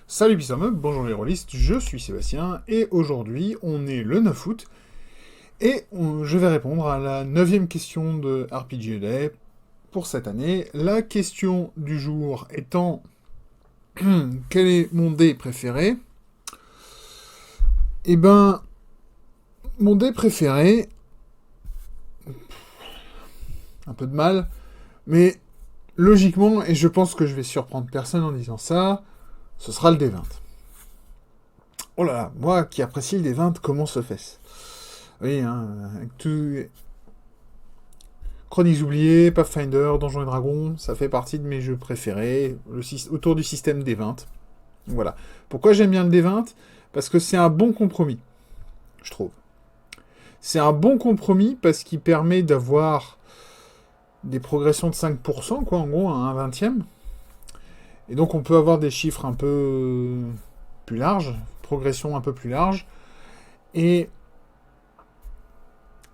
Salut Pissameux, bonjour les rôlistes, je suis Sébastien, et aujourd'hui on est le 9 août, et je vais répondre à la 9e question de RPG Day pour cette année. La question du jour étant quel est mon dé préféré? Eh ben, mon dé préféré, un peu de mal, mais logiquement, et je pense que je vais surprendre personne en disant ça, ce sera le D20. Oh là là, moi qui apprécie le D20, comment se fait-ce? Oui, hein, avec tout... Chroniques oubliées, Pathfinder, Donjons et Dragons, ça fait partie de mes jeux préférés, autour du système D20. Voilà. Pourquoi j'aime bien le D20? Parce que c'est un bon compromis, je trouve. C'est un bon compromis parce qu'il permet d'avoir des progressions de 5%, quoi, en gros, à un vingtième. Et donc on peut avoir des chiffres un peu plus larges, progression un peu plus large. Et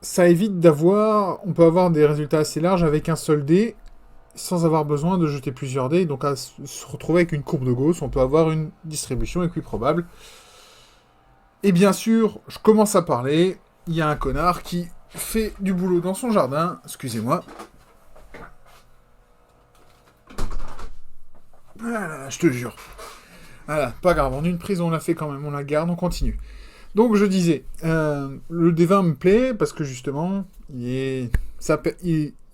ça évite d'avoir... On peut avoir des résultats assez larges avec un seul dé, sans avoir besoin de jeter plusieurs dés. Donc à se retrouver avec une courbe de Gauss, on peut avoir une distribution équiprobable. Et bien sûr, je commence à parler, il y a un connard qui fait du boulot dans son jardin, excusez-moi. Voilà, je te jure. Voilà, pas grave, en une prise on l'a fait quand même, on la garde, on continue. Donc je disais, le D20 me plaît parce que justement, il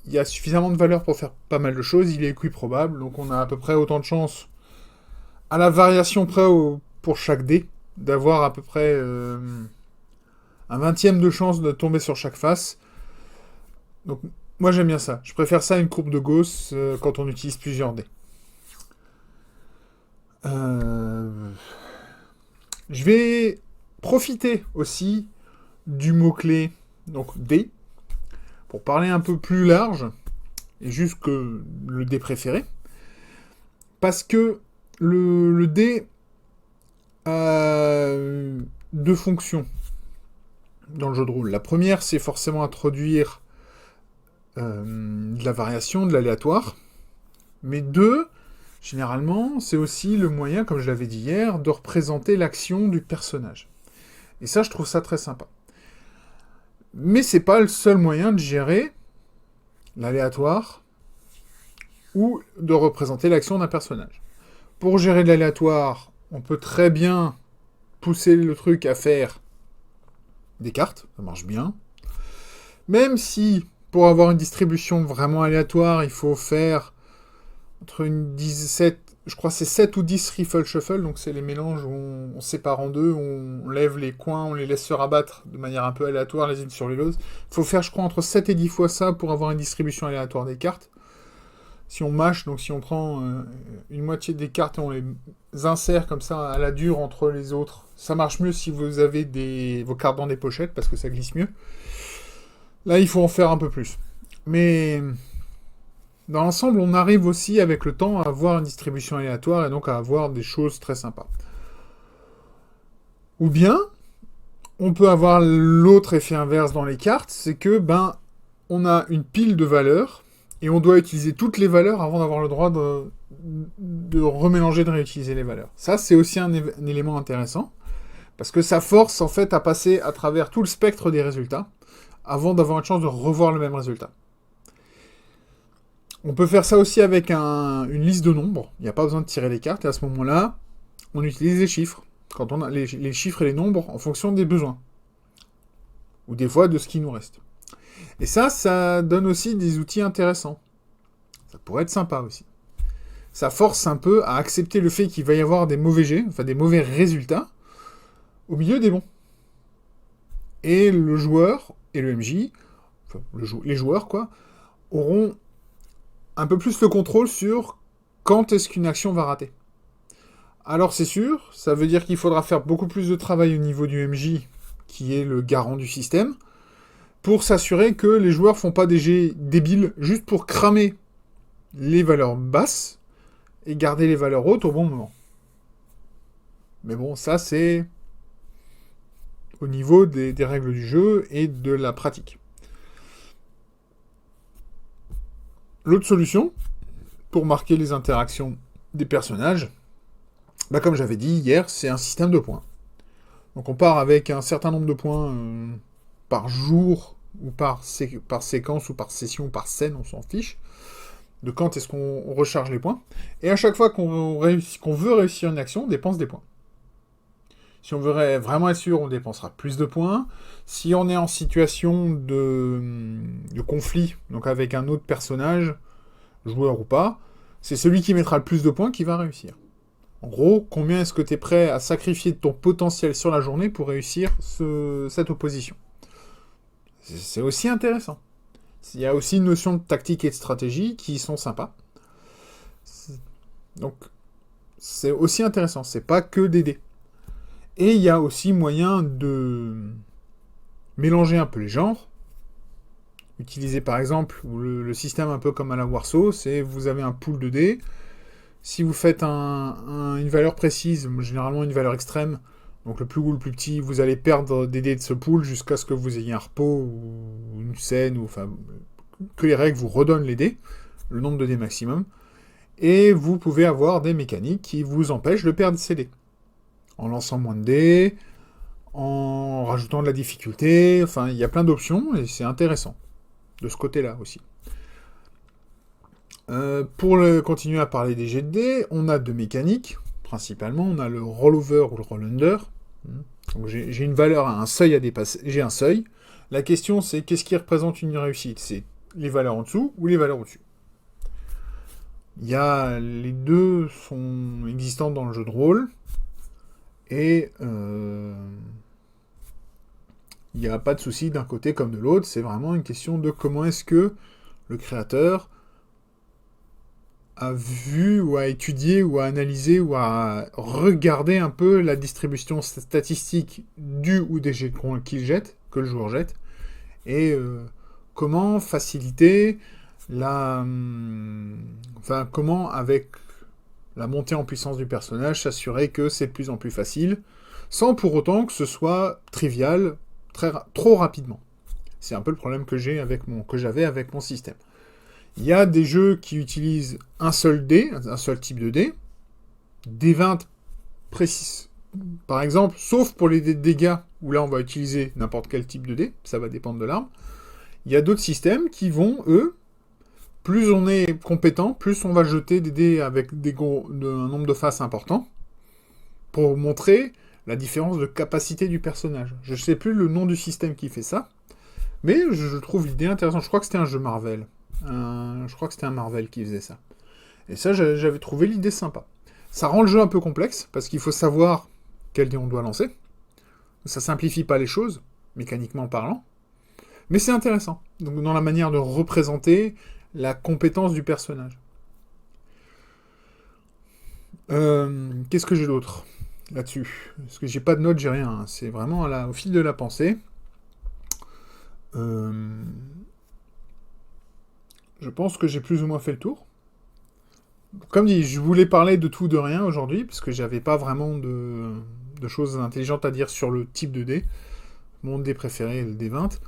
y a suffisamment de valeur pour faire pas mal de choses, il est équiprobable, donc on a à peu près autant de chances, à la variation près pour chaque dé, d'avoir à peu près un vingtième de chance de tomber sur chaque face. Donc moi j'aime bien ça, je préfère ça à une courbe de Gauss quand on utilise plusieurs dés. Je vais profiter aussi du mot-clé, donc dé, pour parler un peu plus large, et juste que le dé préféré, parce que le dé a deux fonctions dans le jeu de rôle. La première, c'est forcément introduire de la variation, de l'aléatoire, mais deux, généralement, c'est aussi le moyen, comme je l'avais dit hier, de représenter l'action du personnage. Et ça, je trouve ça très sympa. Mais c'est pas le seul moyen de gérer l'aléatoire ou de représenter l'action d'un personnage. Pour gérer de l'aléatoire, on peut très bien pousser le truc à faire des cartes, ça marche bien. Même si, pour avoir une distribution vraiment aléatoire, il faut faire entre une 17, je crois que c'est 7 ou 10 riffle shuffle, donc c'est les mélanges où on sépare en deux, on lève les coins, on les laisse se rabattre de manière un peu aléatoire les unes sur les autres. Il faut faire, je crois, entre 7 et 10 fois ça pour avoir une distribution aléatoire des cartes. Si on mâche, donc si on prend une moitié des cartes et on les insère comme ça à la dure entre les autres, ça marche mieux si vous avez vos cartes dans des pochettes, parce que ça glisse mieux. Là, il faut en faire un peu plus. Mais dans l'ensemble, on arrive aussi avec le temps à avoir une distribution aléatoire et donc à avoir des choses très sympas. Ou bien, on peut avoir l'autre effet inverse dans les cartes, c'est que, on a une pile de valeurs, et on doit utiliser toutes les valeurs avant d'avoir le droit de remélanger, de réutiliser les valeurs. Ça, c'est aussi un élément intéressant, parce que ça force, en fait, à passer à travers tout le spectre des résultats, avant d'avoir une chance de revoir le même résultat. On peut faire ça aussi avec une liste de nombres. Il n'y a pas besoin de tirer les cartes. Et à ce moment-là, on utilise les chiffres. Quand on a les chiffres et les nombres en fonction des besoins. Ou des fois de ce qui nous reste. Et ça donne aussi des outils intéressants. Ça pourrait être sympa aussi. Ça force un peu à accepter le fait qu'il va y avoir des mauvais jets, enfin des mauvais résultats, au milieu des bons. Et le joueur et le MJ, enfin les joueurs quoi, auront un peu plus le contrôle sur quand est-ce qu'une action va rater. Alors c'est sûr, ça veut dire qu'il faudra faire beaucoup plus de travail au niveau du MJ, qui est le garant du système, pour s'assurer que les joueurs font pas des jets débiles juste pour cramer les valeurs basses et garder les valeurs hautes au bon moment. Mais bon, ça c'est au niveau des règles du jeu et de la pratique. L'autre solution, pour marquer les interactions des personnages, Bah, comme j'avais dit hier, c'est un système de points. Donc on part avec un certain nombre de points par jour, ou par séquence, ou par session, ou par scène, on s'en fiche, de quand est-ce qu'on recharge les points. Et à chaque fois qu'on veut réussir une action, on dépense des points. Si on veut vraiment être sûr, on dépensera plus de points. Si on est en situation de conflit, donc avec un autre personnage, joueur ou pas, c'est celui qui mettra le plus de points qui va réussir. En gros, combien est-ce que tu es prêt à sacrifier de ton potentiel sur la journée pour réussir cette opposition? C'est aussi intéressant. Il y a aussi une notion de tactique et de stratégie qui sont sympas. Donc, c'est aussi intéressant. C'est pas que des dés. Et il y a aussi moyen de mélanger un peu les genres. Utiliser par exemple le système un peu comme à la Warsaw, c'est vous avez un pool de dés. Si vous faites une valeur précise, généralement une valeur extrême, donc le plus ou le plus petit, vous allez perdre des dés de ce pool jusqu'à ce que vous ayez un repos ou une scène, ou enfin que les règles vous redonnent les dés, le nombre de dés maximum. Et vous pouvez avoir des mécaniques qui vous empêchent de perdre ces dés. En lançant moins de dés, en rajoutant de la difficulté, enfin il y a plein d'options et c'est intéressant de ce côté-là aussi. Pour continuer à parler des jets de dés, on a deux mécaniques, principalement, on a le rollover ou le roll-under. Donc j'ai une valeur, un seuil à dépasser, j'ai un seuil. La question c'est qu'est-ce qui représente une réussite? C'est les valeurs en dessous ou les valeurs au-dessus? Les deux sont existants dans le jeu de rôle. Et il n'y a pas de souci d'un côté comme de l'autre, c'est vraiment une question de comment est-ce que le créateur a vu, ou a étudié, ou a analysé, ou a regardé un peu la distribution statistique du ou des jets qu'il jette, que le joueur jette, et comment faciliter comment avec la montée en puissance du personnage, s'assurer que c'est de plus en plus facile, sans pour autant que ce soit trivial trop rapidement. C'est un peu le problème que j'avais avec mon système. Il y a des jeux qui utilisent un seul dé, un seul type de dé, des 20 précises, par exemple, sauf pour les dégâts, où là on va utiliser n'importe quel type de dé, ça va dépendre de l'arme. Il y a d'autres systèmes qui vont, eux, plus on est compétent, plus on va jeter des dés avec un nombre de faces important, pour montrer la différence de capacité du personnage. Je ne sais plus le nom du système qui fait ça, mais je trouve l'idée intéressante. Je crois que c'était un jeu Marvel. Je crois que c'était un Marvel qui faisait ça. Et ça, j'avais trouvé l'idée sympa. Ça rend le jeu un peu complexe, parce qu'il faut savoir quel dé on doit lancer. Ça simplifie pas les choses, mécaniquement parlant. Mais c'est intéressant. Donc dans la manière de représenter la compétence du personnage. Qu'est-ce que j'ai d'autre là-dessus? Parce que j'ai pas de notes, j'ai rien. C'est vraiment au fil de la pensée. Je pense que j'ai plus ou moins fait le tour. Comme dit, je voulais parler de tout, de rien aujourd'hui, parce que j'avais pas vraiment de choses intelligentes à dire sur le type de dé. Mon dé préféré est le D20,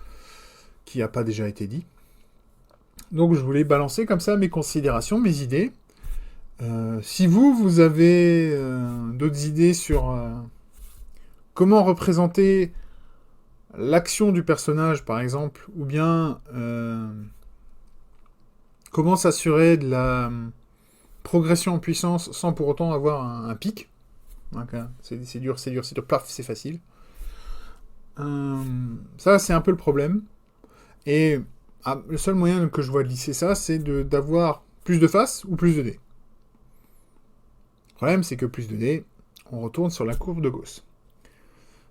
qui n'a pas déjà été dit. Donc je voulais balancer comme ça mes considérations, mes idées. Si vous avez d'autres idées sur comment représenter l'action du personnage, par exemple, ou bien comment s'assurer de la progression en puissance sans pour autant avoir un pic. Donc, c'est dur, paf, c'est facile. Ça, c'est un peu le problème. Et le seul moyen que je vois de lisser ça, c'est d'avoir plus de faces ou plus de dés. Le problème, c'est que plus de dés, on retourne sur la courbe de Gauss.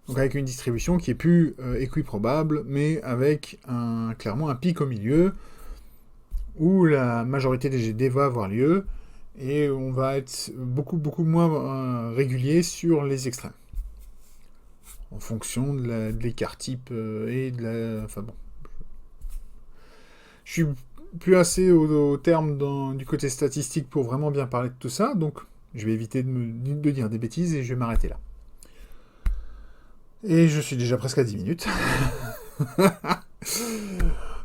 Donc avec une distribution qui est plus équiprobable, mais avec clairement un pic au milieu, où la majorité des dés va avoir lieu, et on va être beaucoup moins régulier sur les extrêmes. En fonction de l'écart type et de la... Enfin bon. Je suis plus assez au terme du côté statistique pour vraiment bien parler de tout ça, donc je vais éviter de dire des bêtises et je vais m'arrêter là. Et je suis déjà presque à 10 minutes.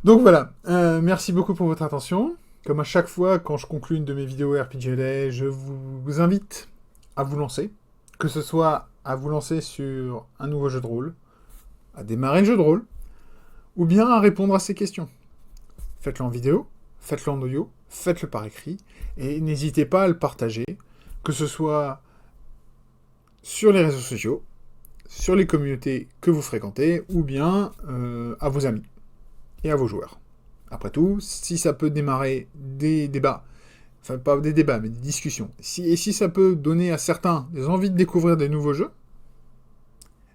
Donc voilà, merci beaucoup pour votre attention. Comme à chaque fois, quand je conclue une de mes vidéos RPG LA, je vous invite à vous lancer, que ce soit à vous lancer sur un nouveau jeu de rôle, à démarrer le jeu de rôle, ou bien à répondre à ces questions. Faites-le en vidéo, faites-le en audio, faites-le par écrit, et n'hésitez pas à le partager, que ce soit sur les réseaux sociaux, sur les communautés que vous fréquentez, ou bien à vos amis et à vos joueurs. Après tout, si ça peut démarrer des débats, enfin pas des débats, mais des discussions, et si ça peut donner à certains des envies de découvrir des nouveaux jeux,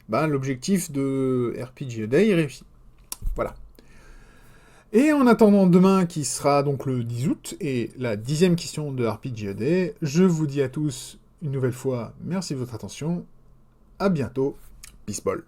bah, l'objectif de RPG A Day est réussi. Voilà. Et en attendant demain, qui sera donc le 10 août, et la 10e question de RPG A Day, je vous dis à tous une nouvelle fois merci de votre attention, à bientôt, peace ball.